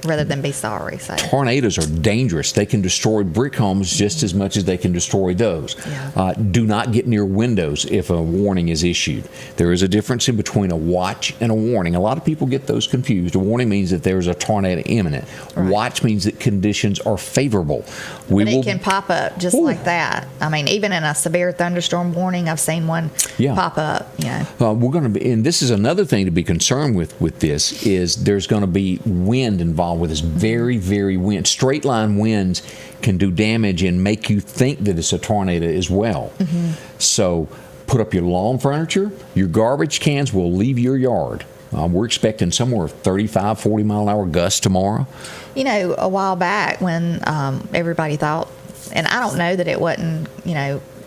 rather than be sorry. So tornadoes are dangerous. They can destroy brick homes just as much as they can destroy those. Yeah. Do not get near windows if a warning is issued. There is a difference in between a watch and a warning. A lot of people get those confused. A warning means that there's a tornado imminent. Right. Watch means that conditions are favorable. But it can pop up just like that. I mean, even in a severe thunderstorm warning, I've seen one pop up. We're going to be, and this is another thing to be concerned with this, is there's going to be wind involved with this. Very, very wind. Straight line winds can do damage and make you think that it's a tornado as well. So put up your lawn furniture. Your garbage cans will leave your yard. We're expecting somewhere 35, 40 mile an hour gusts tomorrow. A while back when everybody thought, and I don't know that it wasn't,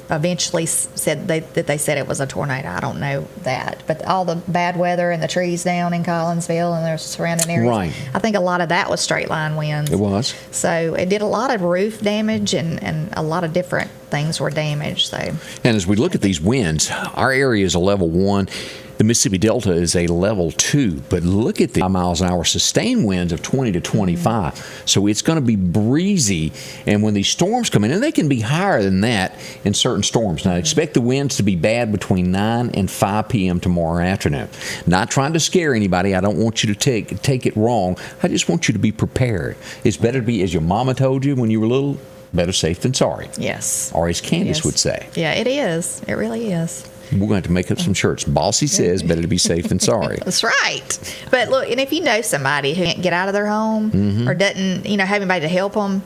eventually said that they said it was a tornado. I don't know that. But all the bad weather and the trees down in Collinsville and their surrounding areas, right. I think a lot of that was straight line winds. It was. So it did a lot of roof damage and a lot of different things were damaged. So. And as we look at these winds, our area is a level 1. The Mississippi Delta is a level 2, but look at the miles an hour sustained winds of 20 to 25. So it's going to be breezy, and when these storms come in, and they can be higher than that in certain storms. Now, expect the winds to be bad between 9 and 5 p.m. tomorrow afternoon. Not trying to scare anybody. I don't want you to take it wrong. I just want you to be prepared. It's better to be, as your mama told you when you were little, better safe than sorry. Yes. Or as Candace would say. Yeah, it is. It really is. We're going to have to make up some shirts. Bossy says better to be safe than sorry. That's right. But look, and if you know somebody who can't get out of their home or doesn't, have anybody to help them,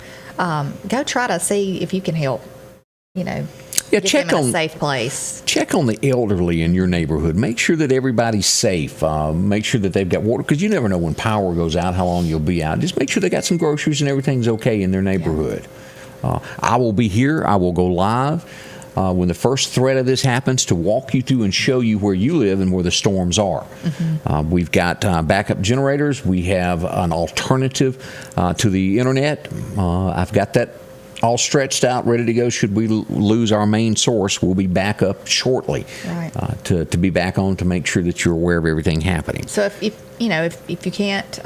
go try to see if you can help. Get check them in on a safe place. Check on the elderly in your neighborhood. Make sure that everybody's safe. Make sure that they've got water, because you never know when power goes out, how long you'll be out. Just make sure they got some groceries and everything's okay in their neighborhood. I will be here. I will go live when the first threat of this happens to walk you through and show you where you live and where the storms are. We've got backup generators. We have an alternative to the internet. I've got that all stretched out, ready to go. Should we lose our main source, we'll be back up shortly to be back on to make sure that you're aware of everything happening. So if you can't,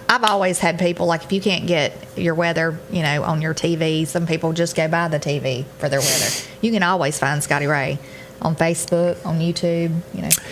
I've always had people, like, if you can't get your weather, on your TV, some people just go buy the TV for their weather. You can always find Scotty Ray on Facebook, on YouTube,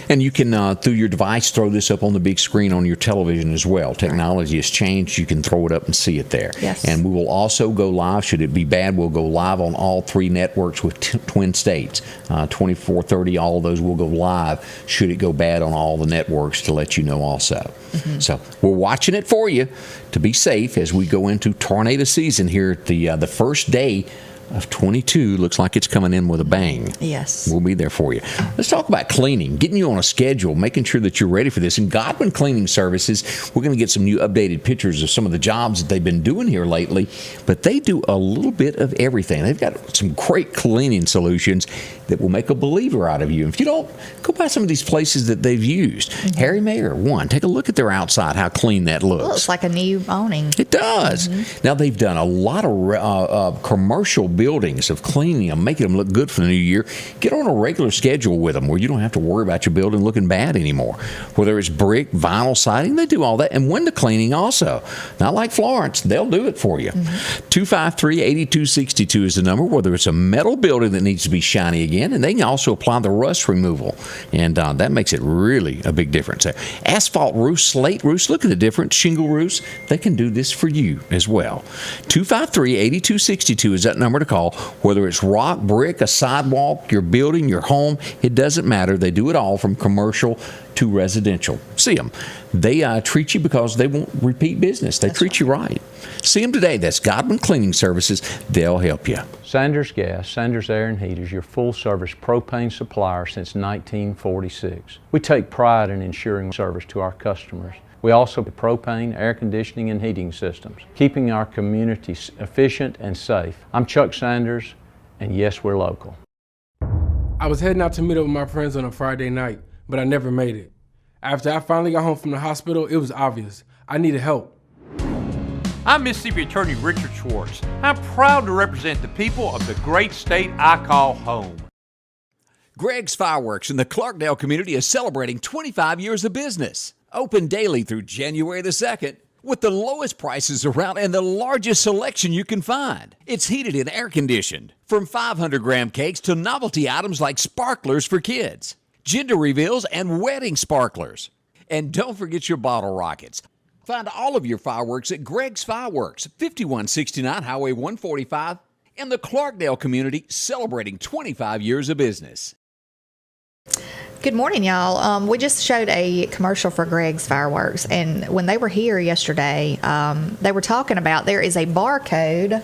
And you can, through your device, throw this up on the big screen on your television as well. Technology has changed. You can throw it up and see it there. Yes. And we will also go live. Should it be bad, we'll go live on all 3 networks with Twin States. 24/30, all of those will go live should it go bad on all the networks, to let you know also. So we're watching it for you to be safe as we go into tornado season here at the first day of 22. Looks like it's coming in with a bang. Yes. We'll be there for you. Let's talk about cleaning, getting you on a schedule, making sure that you're ready for this. And Goblin Cleaning Services, we're going to get some new updated pictures of some of the jobs that they've been doing here lately, but they do a little bit of everything. They've got some great cleaning solutions that will make a believer out of you. If you don't, go by some of these places that they've used. Harry Mayer, one. Take a look at their outside, how clean that looks. Looks like a new awning. It does. Now, they've done a lot of commercial buildings, of cleaning them, making them look good for the new year. Get on a regular schedule with them where you don't have to worry about your building looking bad anymore. Whether it's brick, vinyl siding, they do all that. And window cleaning also. Not like Florence, they'll do it for you. 253-8262 is the number, whether it's a metal building that needs to be shiny again, and they can also apply the rust removal. And that makes it really a big difference. Asphalt roofs, slate roofs, look at the difference. Shingle roofs, they can do this for you as well. 253-8262 is that number to call. Whether it's rock, brick, a sidewalk, your building, your home, it doesn't matter. They do it all from commercial to residential. See them. They treat you because they won't repeat business. They treat you right. See them today. That's Goblin Cleaning Services. They'll help you. Sanders Gas, Sanders Air and Heat is your full-service propane supplier since 1946. We take pride in ensuring service to our customers. We also have propane, air conditioning, and heating systems, keeping our community efficient and safe. I'm Chuck Sanders, and yes, we're local. I was heading out to meet up with my friends on a Friday night, but I never made it. After I finally got home from the hospital, it was obvious. I needed help. I'm Mississippi Attorney Richard Schwartz. I'm proud to represent the people of the great state I call home. Greg's Fireworks in the Clarkdale community is celebrating 25 years of business. Open daily through January the 2nd with the lowest prices around and the largest selection you can find. It's heated and air conditioned, from 500-gram cakes to novelty items like sparklers for kids, gender reveals, and wedding sparklers. And don't forget your bottle rockets. Find all of your fireworks at Greg's Fireworks, 5169 Highway 145, in the Clarkdale community, celebrating 25 years of business. Good morning, y'all. We just showed a commercial for Greg's Fireworks, and when they were here yesterday, they were talking about there is a barcode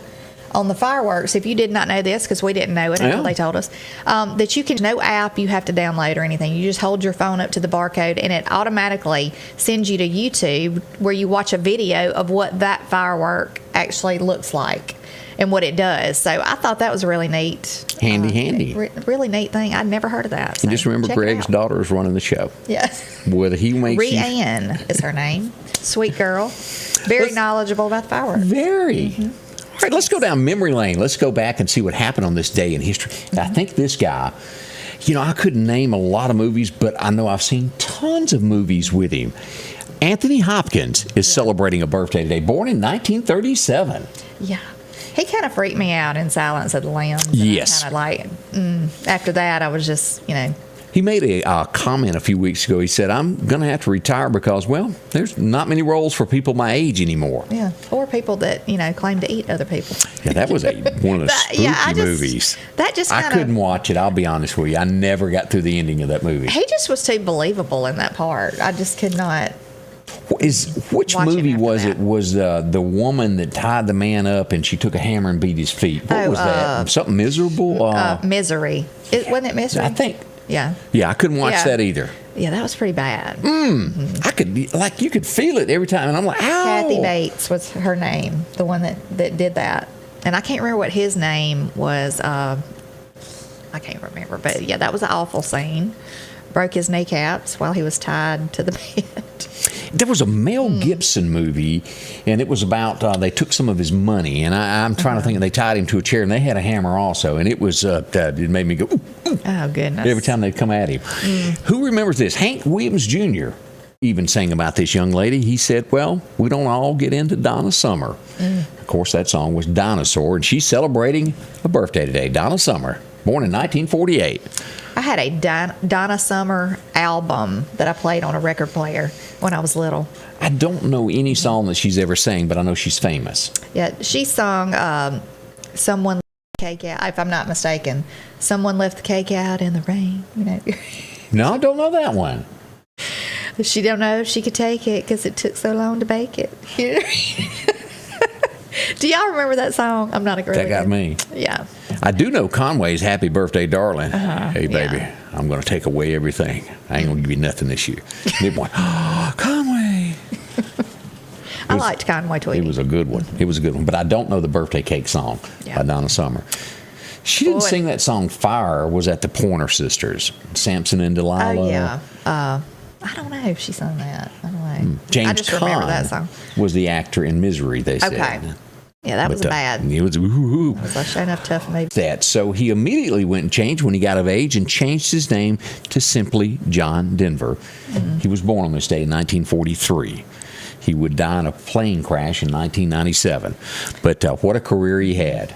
on the fireworks. If you did not know this, because we didn't know it until they told us, that you can, no app you have to download or anything. You just hold your phone up to the barcode, and it automatically sends you to YouTube where you watch a video of what that firework actually looks like and what it does. So I thought that was a really neat. Handy. Really neat thing. I'd never heard of that. So And just remember, Greg's daughter is running the show. Yes. Whether he makes Rhiann is her name. Sweet girl. Very knowledgeable about the fireworks. Very. All right, let's go down memory lane. Let's go back and see what happened on this day in history. I think this guy, I couldn't name a lot of movies, but I know I've seen tons of movies with him. Anthony Hopkins is celebrating a birthday today, born in 1937. Yeah. He kind of freaked me out in Silence of the Lambs. Yes. Kind of like, after that, I was just, He made a comment a few weeks ago. He said, I'm going to have to retire because, there's not many roles for people my age anymore. Yeah. Or people that, claim to eat other people. Yeah, that was one of the spooky movies. That just I couldn't watch it, I'll be honest with you. I never got through the ending of that movie. He just was too believable in that part. I just could not. Which movie was it? Was the woman that tied the man up and she took a hammer and beat his feet? What was that? Something miserable? Misery. Wasn't it Misery? I think. Yeah. Yeah, I couldn't watch that either. Yeah, that was pretty bad. I could, you could feel it every time, and I'm like, ow. Kathy Bates was her name, the one that did that. And I can't remember what his name was. I can't remember, but yeah, that was an awful scene. Broke his kneecaps while he was tied to the bed. There was a Mel Gibson movie, and it was about they took some of his money, and I'm trying to think, and they tied him to a chair, and they had a hammer also, and it was it made me go, ooh, ooh, oh goodness, every time they'd come at him. Who remembers this? Hank Williams Jr. even sang about this young lady. He said, well, we don't all get into Donna Summer. Of course, that song was Dinosaur, and she's celebrating a birthday today. Donna Summer, born in 1948. I had a Donna Summer album that I played on a record player when I was little. I don't know any song that she's ever sang, but I know she's famous. Yeah, she sung Someone Left the Cake Out, if I'm not mistaken. Someone Left the Cake Out in the Rain. No, I don't know that one. She don't know if she could take it because it took so long to bake it. Do y'all remember that song? I'm not a girl. That got me. Yeah. I do know Conway's Happy Birthday, Darling. Hey, baby, I'm going to take away everything. I ain't going to give you nothing this year. Everyone, Conway. I liked Conway Tweedy. It was a good one. But I don't know the birthday cake song by Donna Summer. She didn't sing that song Fire, was at the Pointer Sisters, Samson and Delilah. Oh, yeah. I don't know if she sung that. I don't know. James I just remember that song. was the actor in Misery, they said. Okay. Yeah, that was bad. It was woo-hoo. It was a sure enough tough movie. So he immediately went and changed when he got of age and changed his name to simply John Denver. He was born on this day in 1943. He would die in a plane crash in 1997. But what a career he had.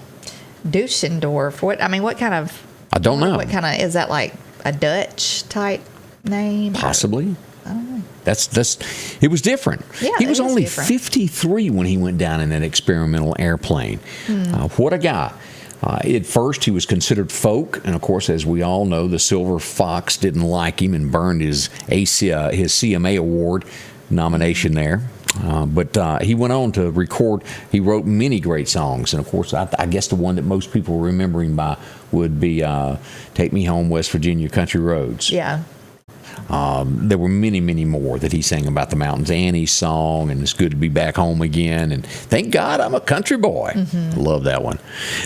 Dusseldorf. What kind of? I don't know. What kind of, is that like a Dutch type name? Possibly. I don't know. It was different. Yeah, he was only different. 53 when he went down in that experimental airplane. What a guy. At first, he was considered folk, and of course, as we all know, the Silver Fox didn't like him and burned his CMA award nomination there. But he went on to record. He wrote many great songs, and of course, I guess the one that most people remember him by would be "Take Me Home, West Virginia Country Roads." Yeah. There were many, many more that he sang about the mountains. Annie's song, and It's Good to Be Back Home Again, and Thank God I'm a Country Boy. Love that one.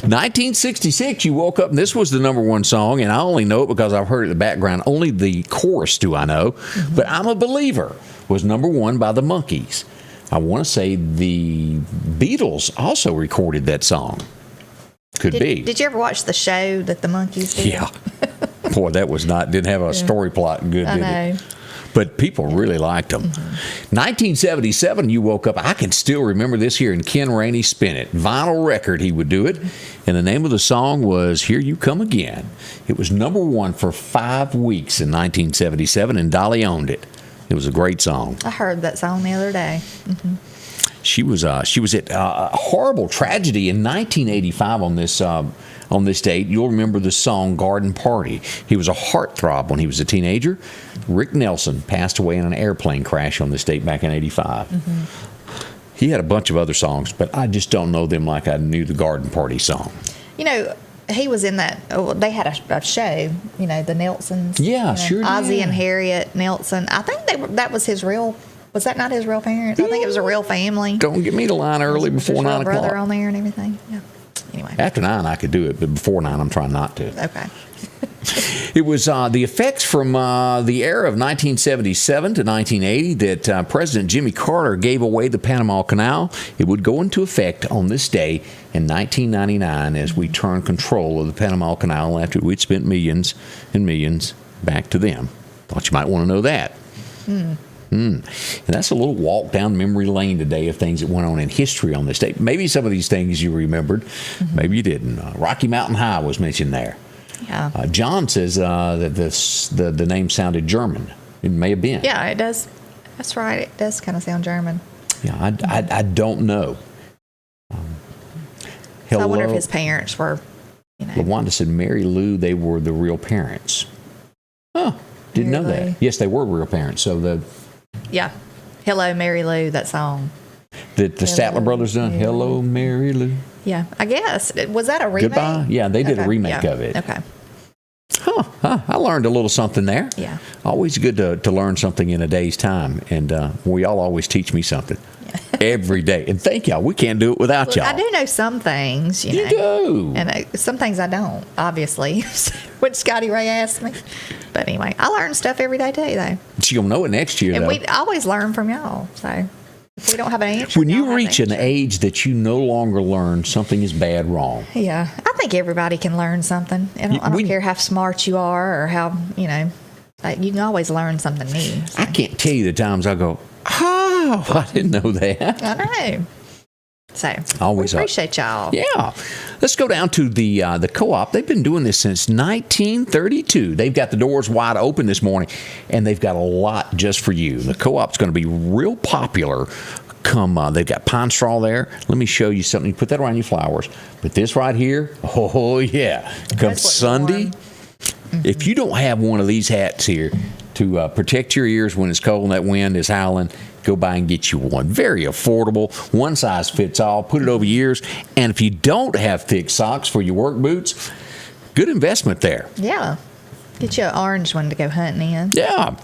1966, you woke up, and this was the number one song, and I only know it because I've heard it in the background. Only the chorus do I know, but I'm a Believer was number one by the Monkees. I want to say the Beatles also recorded that song. Could be. Did you ever watch the show that the Monkees did? Yeah. Boy, that was didn't have a story plot good, did it? But people really liked them. 1977, you woke up. I can still remember this here in Ken Rainey Spin It. Vinyl record, he would do it. And the name of the song was Here You Come Again. It was number one for 5 weeks in 1977, and Dolly owned it. It was a great song. I heard that song the other day. She was at a horrible tragedy in 1985 on this date. You'll remember the song Garden Party. He was a heartthrob when he was a teenager. Rick Nelson passed away in an airplane crash on this date back in 85. He had a bunch of other songs, but I just don't know them like I knew the Garden Party song. You know, he was in that. They had a show. You know, the Nelsons. Yeah, sure did. Ozzie and Harriet Nelson. I think that was his real. Was that not his real parents? I think it was a real family. Don't get me to line early before 9 o'clock. Brother on there and everything. Yeah. Anyway. After 9, I could do it, but before 9, I'm trying not to. Okay. It was the effects from the era of 1977 to 1980 that President Jimmy Carter gave away the Panama Canal. It would go into effect on this day in 1999 as we turned control of the Panama Canal after we'd spent millions and millions back to them. Thought you might want to know that. And that's a little walk down memory lane today of things that went on in history on this day. Maybe some of these things you remembered, maybe you didn't. Rocky Mountain High was mentioned there. Yeah. John says that the name sounded German. It may have been. Yeah, it does. That's right. It does kind of sound German. Yeah, I don't know. So I wonder if his parents were, you know. LaWanda said Mary Lou, they were the real parents. Oh, didn't know that. Yes, they were real parents. So yeah. Hello, Mary Lou, that song. The Statler Brothers done? Hello, Mary Lou. Yeah, I guess. Was that a remake? Goodbye? Yeah, they did a remake of it. Okay. I learned a little something there. Yeah. Always good to learn something in a day's time. And y'all always teach me something every day. And thank y'all. We can't do it without y'all. I do know some things. You know. Do. And some things I don't, obviously, when Scotty Ray asked me. But anyway, I learn stuff every day, too, though. You'll know it next year, and though. we always learn from y'all, so... If we don't have an answer. When you reach an age that you no longer learn, something is bad wrong. Yeah. I think everybody can learn something. I don't care how smart you are or how, you know, you can always learn something new. So. I can't tell you the times I go, oh, I didn't know that. I know. So, always we appreciate y'all. Yeah. Let's go down to the CoOp. They've been doing this since 1932. They've got the doors wide open this morning, and they've got a lot just for you. The CoOp's going to be real popular. They've got pine straw there. Let me show you something. You put that around your flowers. But this right here, oh, yeah. Come Sunday, if you don't have one of these hats here to protect your ears when it's cold and that wind is howling, go by and get you one. Very affordable. One size fits all. Put it over your ears. And if you don't have thick socks for your work boots, good investment there. Yeah. Get you an orange one to go hunting in. Yeah.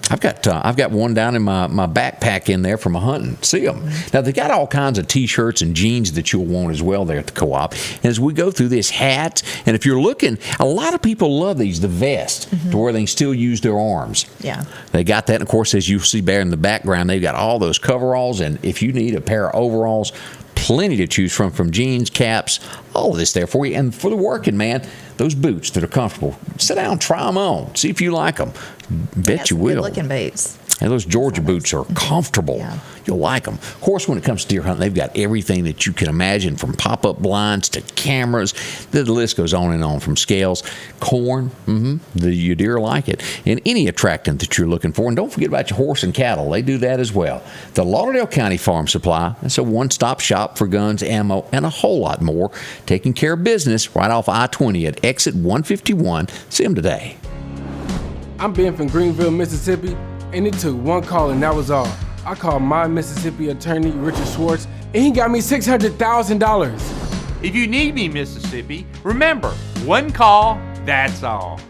I've got one down in my backpack in there from a hunting. See them. Now, they've got all kinds of T-shirts and jeans that you'll want as well there at the CoOp. And as we go through this hat, and if you're looking, a lot of people love these, the vest, to where they can still use their arms. Yeah. They got that. And, of course, as you see there in the background, they've got all those coveralls. And if you need a pair of overalls, plenty to choose from jeans, caps, all of this there for you. And for the working man, those boots that are comfortable, sit down, try them on, see if you like them. Bet you will. Good-looking boots. And those Georgia boots are comfortable. Yeah. You'll like them. Of course, when it comes to deer hunting, they've got everything that you can imagine, from pop-up blinds to cameras. The list goes on and on, from scales, corn. Your deer like it. And any attractant that you're looking for. And don't forget about your horse and cattle. They do that as well. The Lauderdale County Farm Supply, that's a one-stop shop for guns, ammo, and a whole lot more. Taking care of business right off I-20 at exit 151. See them today. I'm Ben from Greenville, Mississippi, and it took one call and that was all. I called my Mississippi attorney, Richard Schwartz, and he got me $600,000. If you need me, Mississippi, remember, one call, that's all.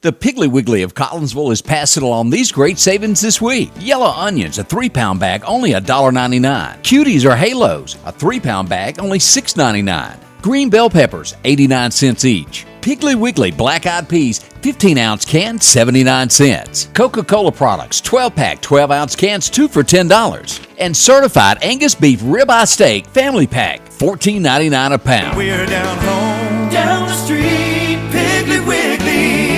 The Piggly Wiggly of Collinsville is passing along these great savings this week. Yellow onions, a 3-pound bag, only $1.99. Cuties or halos, a 3-pound bag, only $6.99. Green bell peppers, 89 cents each. Piggly Wiggly black-eyed peas, 15-ounce can, 79 cents. Coca-Cola products, 12-pack, 12-ounce cans, 2 for $10. And certified Angus beef ribeye steak, family pack, $14.99 a pound. We're down home, down the street, Piggly Wiggly.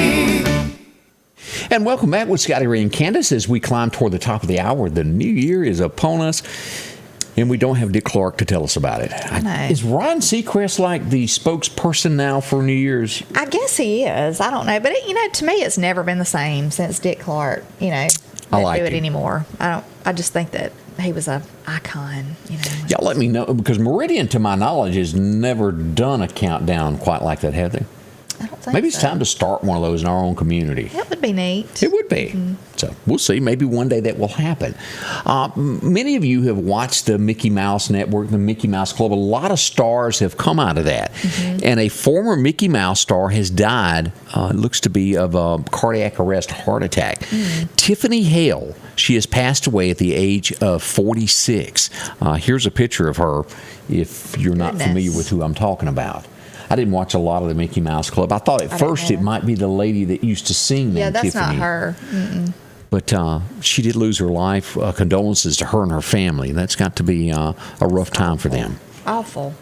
And welcome back with Scotty Ray and Candace as we climb toward the top of the hour. The new year is upon us, and we don't have Dick Clark to tell us about it. Is Ryan Seacrest like the spokesperson now for New Year's? I guess he is. I don't know. But, to me, it's never been the same since Dick Clark, I like do it him. anymore. I just think that he was an icon, Y'all let me know, because Meridian, to my knowledge, has never done a countdown quite like that, have they? I don't think Maybe it's so. time to start one of those in our own community. That would be neat. It would be. So we'll see. Maybe one day that will happen. Many of you have watched the Mickey Mouse Network, the Mickey Mouse Club. A lot of stars have come out of that. And a former Mickey Mouse star has died, looks to be of a cardiac arrest, heart attack. Tiffany Hale, she has passed away at the age of 46. Here's a picture of her if you're not familiar with who I'm talking about. I didn't watch a lot of the Mickey Mouse Club. I thought at first it might be the lady that used to sing them, that's Tiffany. not her. But she did lose her life. Condolences to her and her family. That's got to be a rough time for them. Awful.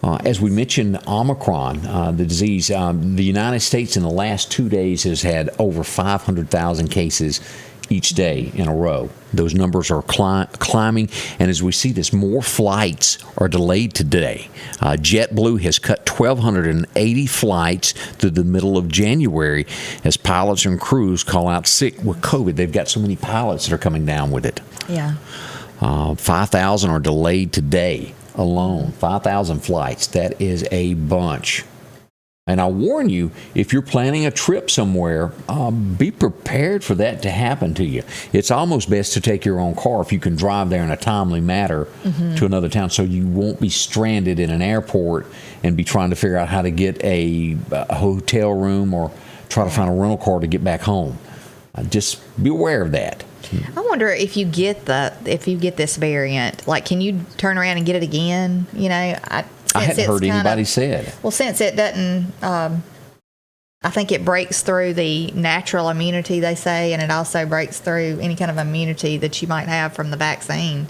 As we mentioned, Omicron, the disease, the United States in the last 2 days has had over 500,000 cases each day in a row. Those numbers are climbing, and as we see this, more flights are delayed today. JetBlue has cut 1,280 flights through the middle of January as pilots and crews call out sick with COVID. They've got so many pilots that are coming down with it. Yeah. 5,000 are delayed today alone. 5,000 flights. That is a bunch. And I warn you, if you're planning a trip somewhere, be prepared for that to happen to you. It's almost best to take your own car if you can drive there in a timely manner to another town, so you won't be stranded in an airport and be trying to figure out how to get a hotel room or try to find a rental car to get back home. Just be aware of that. I wonder if you get this variant, like, can you turn around and get it again? I hadn't heard anybody say it. Well, since it doesn't, I think it breaks through the natural immunity, they say, and it also breaks through any kind of immunity that you might have from the vaccine.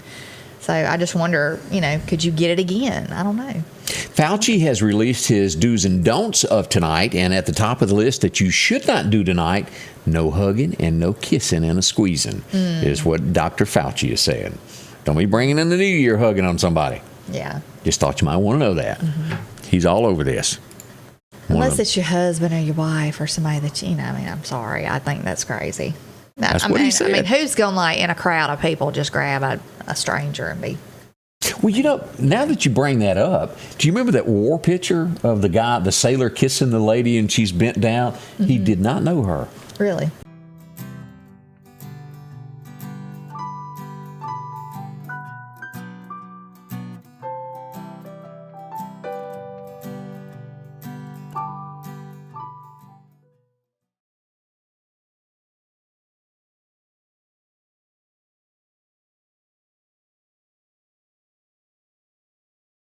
So I just wonder, could you get it again? I don't know. Fauci has released his do's and don'ts of tonight, and at the top of the list that you should not do tonight, no hugging and no kissing and a squeezing, is what Dr. Fauci is saying. Don't be bringing in the new year hugging on somebody. Yeah. Just thought you might want to know that. He's all over this. Unless it's your husband or your wife or somebody that I'm sorry. I think that's crazy. That's what he said. Who's going to, in a crowd of people, just grab a stranger and be... Well, now that you bring that up, do you remember that war picture of the sailor kissing the lady and she's bent down? He did not know her. Really?